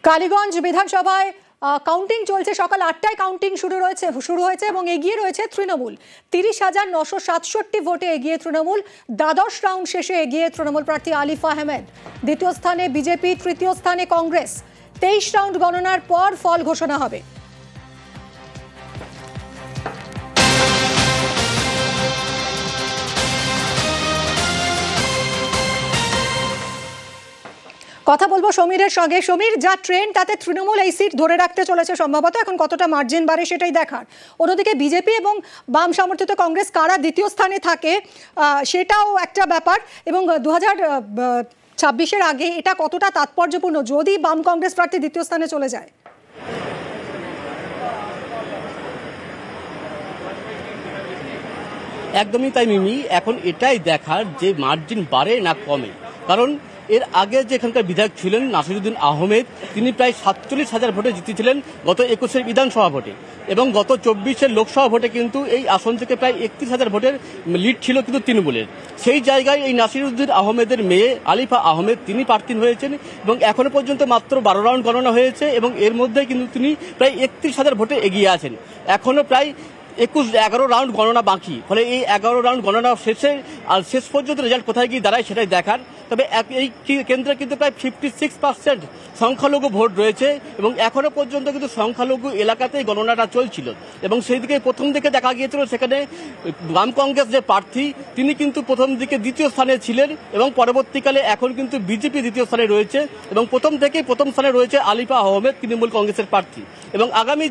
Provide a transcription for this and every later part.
কালীগঞ্জ বিধানসভায় কাউন্টিং চলছে। সকাল 8টায় কাউন্টিং শুরু হয়েছে এবং এগিয়ে রয়েছে তৃণমূল। 30,967 ভোটে এগিয়ে তৃণমূল। দ্বাদশ রাউন্ড শেষে এগিয়ে তৃণমূল প্রার্থী আলিফ আহমেদ। দ্বিতীয় স্থানে বিজেপি, তৃতীয় স্থানে কংগ্রেস। 23 রাউন্ড গণনার পর ফল ঘোষণা হবে। কথা বলবো সমীরের সঙ্গে। সমীর, যা ট্রেন্ড তাতে তৃণমূল এই সিট ধরে রাখতে চলেছে সম্ভবত, এখন কতটা মার্জিন বাড়ে সেটাই দেখার। অন্যদিকে বিজেপি এবং বাম সমর্থিত কংগ্রেস কারা দ্বিতীয় স্থানে থাকে সেটাও একটা ব্যাপার। এবং 2026-এর আগে এটা কতটা তাৎপর্যপূর্ণ যদি বাম কংগ্রেস প্রার্থী দ্বিতীয় স্থানে চলে যায়? একদমই তাই মিমি, এখন এটাই দেখার যে মার্জিন বাড়ে না কমে। কারণ এর আগে যে এখানকার বিধায়ক ছিলেন নাসিরুদ্দিন আহমেদ, তিনি প্রায় 47,000 ভোটে জিতেছিলেন গত 21-এর বিধানসভা ভোটে, এবং গত 24-এর লোকসভা ভোটে কিন্তু এই আসন থেকে প্রায় 31,000 ভোটের লিড ছিল কিন্তু তৃণমূলের। সেই জায়গায় এই নাসিরুদ্দিন আহমেদের মেয়ে আলিফা আহমেদ তিনি প্রার্থী হয়েছেন এবং এখনো পর্যন্ত মাত্র 12 রাউন্ড গণনা হয়েছে এবং এর মধ্যে কিন্তু তিনি প্রায় 31,000 ভোটে এগিয়ে আছেন। এখনো প্রায় 11 রাউন্ড গণনা বাকি। ফলে এই 11 রাউন্ড গণনা শেষে আর শেষ পর্যন্ত রেজাল্ট কোথায় গিয়ে দাঁড়ায় সেটাই দেখার। তবে এই কেন্দ্রে কিন্তু প্রায় 56% সংখ্যালঘু ভোট রয়েছে এবং এখনো পর্যন্ত কিন্তু সংখ্যালঘু এলাকাতেই গণনাটা চলছিল এবং সেই দিকে প্রথম দিকে দেখা গিয়েছিল সেখানে বাম কংগ্রেস যে প্রার্থী তিনি কিন্তু প্রথম দিকে দ্বিতীয় স্থানে ছিলেন এবং পরবর্তীকালে এখন কিন্তু বিজেপি দ্বিতীয় স্থানে রয়েছে এবং প্রথম স্থানে রয়েছে আলিফা আহমেদ তৃণমূল কংগ্রেসের প্রার্থী। এবং আগামী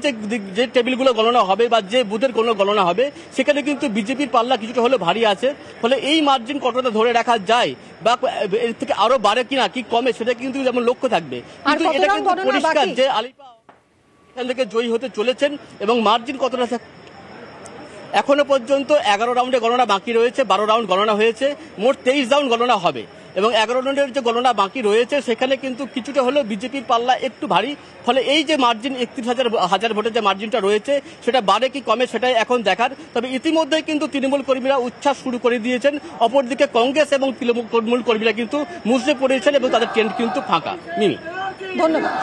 যে টেবিলগুলো গণনা হবে বা যে বুথের কোনো গণনা হবে সেখানে কিন্তু বিজেপির পাল্লা কিছুটা হলে ভারী আছে। ফলে এই মার্জিন কতটা ধরে রাখা যায় বা এর থেকে আরো বাড়ে কিনা কি কমে সেটা কিন্তু যেমন লক্ষ্য থাকবে, কিন্তু এটা কিন্তু পরিষ্কার যে আলিফা এখান থেকে জয়ী হতে চলেছেন। এবং মার্জিন কতটা এখনো পর্যন্ত 11 রাউন্ডে গণনা বাকি রয়েছে, 12 রাউন্ড গণনা হয়েছে, মোট 23 রাউন্ড গণনা হবে এবং 11 রাউন্ডের যে গণনা বাকি রয়েছে সেখানে কিন্তু কিছুটা হলেও বিজেপির পাল্লা একটু ভারী। ফলে এই যে মার্জিন 31,000 ভোটের যে মার্জিনটা রয়েছে সেটা বাড়ে কি কমে সেটাই এখন দেখার। তবে ইতিমধ্যে কিন্তু তৃণমূল কর্মীরা উচ্ছ্বাস শুরু করে দিয়েছেন, অপরদিকে কংগ্রেস এবং তৃণমূল কর্মীরা কিন্তু মুচড়ে পড়েছেন এবং তাদের ট্রেন্ড কিন্তু ফাঁকা। মিমি, ধন্যবাদ।